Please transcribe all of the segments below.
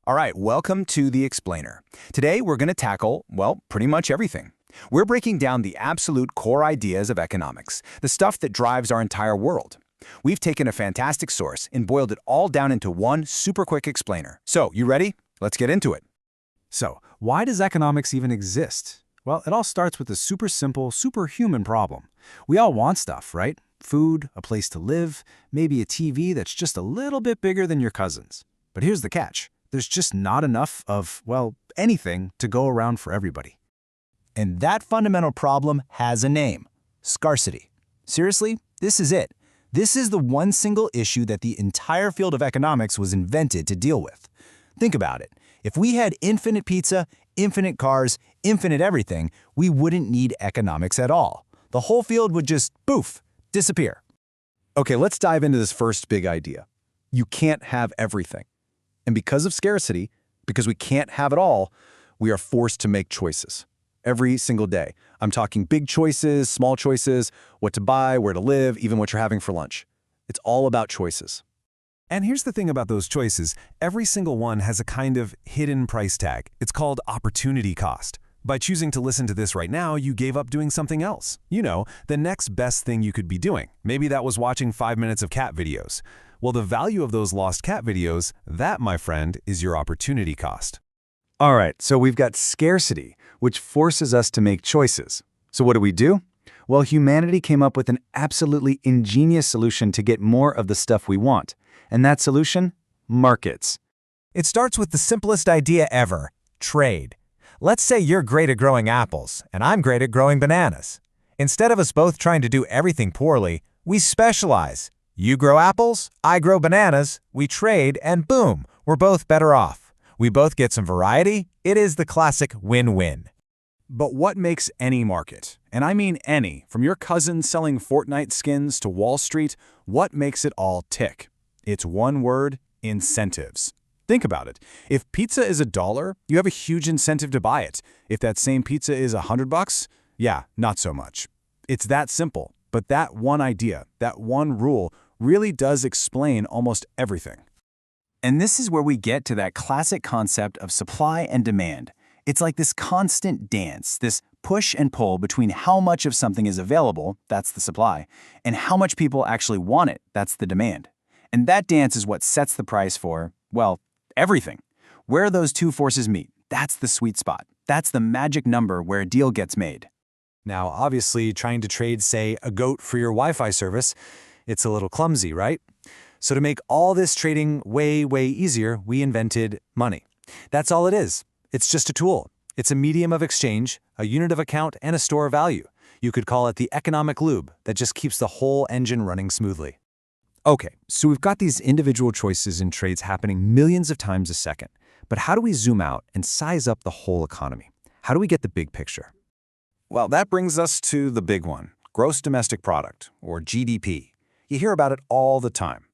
All right, welcome to The Explainer. Today we're going to tackle, well, pretty much everything. We're breaking down the absolute core ideas of economics, the stuff that drives our entire world. We've taken a fantastic source and boiled it all down into one super quick explainer. So, you ready? Let's get into it. So, why does economics even exist? Well, it all starts with a super simple, superhuman problem. We all want stuff, right? Food, a place to live, maybe a TV that's just a little bit bigger than your cousin's. But here's the catch. There's just not enough of, well, anything to go around for everybody. And that fundamental problem has a name: scarcity. Seriously, this is it. This is the one single issue that the entire field of economics was invented to deal with. Think about it. If we had infinite pizza, infinite cars, infinite everything, we wouldn't need economics at all. The whole field would just, poof, disappear. Okay, let's dive into this first big idea. You can't have everything. And because of scarcity, because we can't have it all, we are forced to make choices. Every single day. I'm talking big choices, small choices, what to buy, where to live, even what you're having for lunch. It's all about choices. And here's the thing about those choices. Every single one has a kind of hidden price tag. It's called opportunity cost. By choosing to listen to this right now, you gave up doing something else. You know, the next best thing you could be doing. Maybe that was watching 5 minutes of cat videos. Well, the value of those lost cat videos, that, my friend, is your opportunity cost. All right, so we've got scarcity, which forces us to make choices. So what do? Well, humanity came up with an absolutely ingenious solution to get more of the stuff we want. And that solution? Markets. It starts with the simplest idea ever: trade. Let's say you're great at growing apples, and I'm great at growing bananas. Instead of us both trying to do everything poorly, we specialize. You grow apples, I grow bananas, we trade, and boom, we're both better off. We both get some variety. It is the classic win-win. But what makes any market? And I mean any, from your cousin selling Fortnite skins to Wall Street, what makes it all tick? It's one word: incentives. Think about it. If pizza is $1, you have a huge incentive to buy it. If that same pizza is $100, yeah, not so much. It's that simple. But that one idea, that one rule, really does explain almost everything. And this is where we get to that classic concept of supply and demand. It's like this constant dance, this push and pull between how much of something is available, that's the supply, and how much people actually want it, that's the demand. And that dance is what sets the price for, well, everything. Where those two forces meet, that's the sweet spot. That's the magic number where a deal gets made. Now, obviously, trying to trade, say, a goat for your Wi-Fi service, it's a little clumsy, right? So to make all this trading way, way easier, we invented money. That's all it is. It's just a tool. It's a medium of exchange, a unit of account, and a store of value. You could call it the economic lube that just keeps the whole engine running smoothly. Okay, so we've got these individual choices in trades happening millions of times a second. But how do we zoom out and size up the whole economy? How do we get the big picture? Well, that brings us to the big one: gross domestic product, or GDP. You hear about it all the time.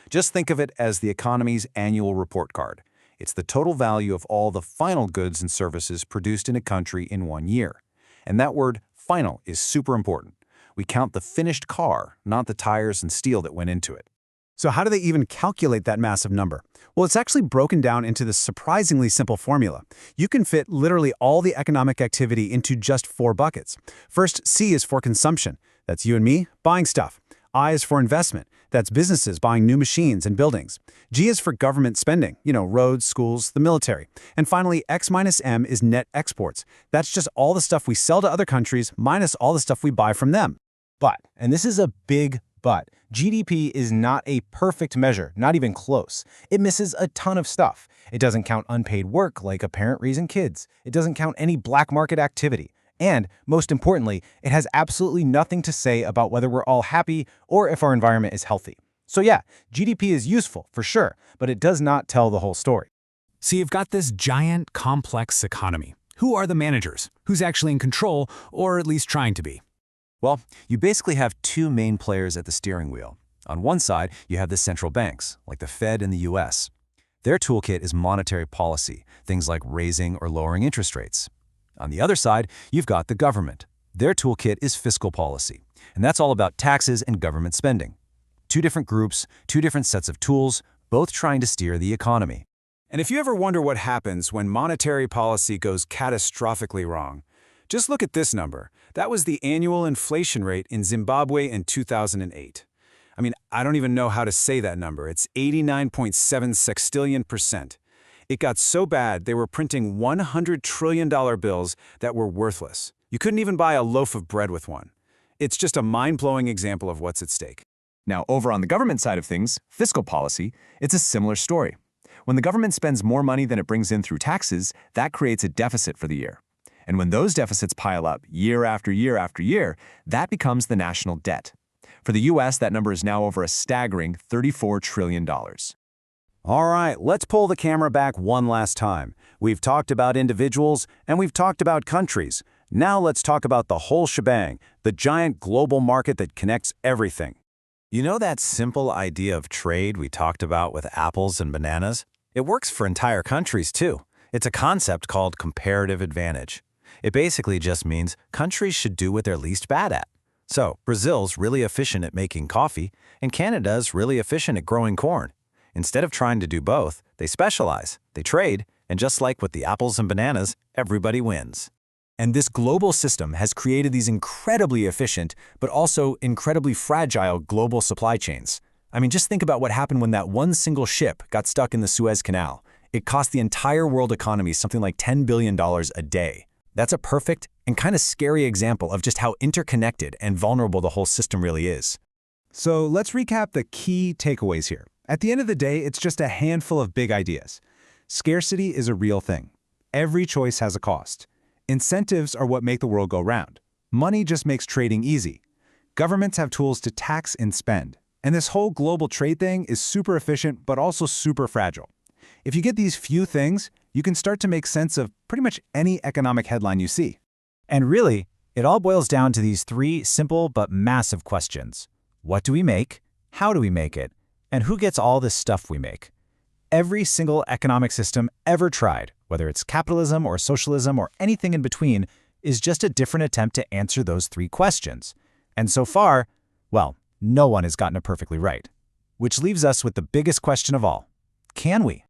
Just think of it as the economy's annual report card. It's the total value of all the final goods and services produced in a country in 1 year. And that word final is super important. We count the finished car, not the tires and steel that went into it. So how do they even calculate that massive number? Well, it's actually broken down into this surprisingly simple formula. You can fit literally all the economic activity into just 4 buckets. First, C is for consumption. That's you and me buying stuff. I is for investment. That's businesses buying new machines and buildings. G is for government spending, roads, schools, the military. And finally, X minus M is net exports. That's just all the stuff we sell to other countries minus all the stuff we buy from them. But, and this is a big but, GDP is not a perfect measure, not even close. It misses a ton of stuff. It doesn't count unpaid work like a parent raising kids. It doesn't count any black market activity. And, most importantly, it has absolutely nothing to say about whether we're all happy or if our environment is healthy. So yeah, GDP is useful, for sure, but it does not tell the whole story. So you've got this giant, complex economy. Who are the managers? Who's actually in control, or at least trying to be? Well, you basically have 2 main players at the steering wheel. On one side, you have the central banks, like the Fed in the US. Their toolkit is monetary policy, things like raising or lowering interest rates. On the other side, you've got the government. Their toolkit is fiscal policy, and that's all about taxes and government spending. 2 different groups, 2 different sets of tools, both trying to steer the economy. And if you ever wonder what happens when monetary policy goes catastrophically wrong, just look at this number. That was the annual inflation rate in Zimbabwe in 2008. I mean, I don't even know how to say that number. It's 89.7 sextillion%. It got so bad they were printing $100 trillion bills that were worthless. You couldn't even buy a loaf of bread with one. It's just a mind-blowing example of what's at stake. Now, over on the government side of things, fiscal policy, it's a similar story. When the government spends more money than it brings in through taxes, that creates a deficit for the year. And when those deficits pile up year after year after year, that becomes the national debt. For the US, that number is now over a staggering $34 trillion. All right, let's pull the camera back one last time. We've talked about individuals and we've talked about countries. Now let's talk about the whole shebang, the giant global market that connects everything. You know that simple idea of trade we talked about with apples and bananas? It works for entire countries too. It's a concept called comparative advantage. It basically just means countries should do what they're least bad at. So, Brazil's really efficient at making coffee, and Canada's really efficient at growing corn. Instead of trying to do both, they specialize, they trade, and just like with the apples and bananas, everybody wins. And this global system has created these incredibly efficient, but also incredibly fragile global supply chains. I mean, just think about what happened when that one single ship got stuck in the Suez Canal. It cost the entire world economy something like $10 billion a day. That's a perfect and kind of scary example of just how interconnected and vulnerable the whole system really is. So let's recap the key takeaways here. At the end of the day, it's just a handful of big ideas. Scarcity is a real thing. Every choice has a cost. Incentives are what make the world go round. Money just makes trading easy. Governments have tools to tax and spend. And this whole global trade thing is super efficient, but also super fragile. If you get these few things, you can start to make sense of pretty much any economic headline you see. And really, it all boils down to these three simple but massive questions. What do we make? How do we make it? And who gets all this stuff we make? Every single economic system ever tried, whether it's capitalism or socialism or anything in between, is just a different attempt to answer those three questions. And so far, well, no one has gotten it perfectly right. Which leaves us with the biggest question of all. Can we?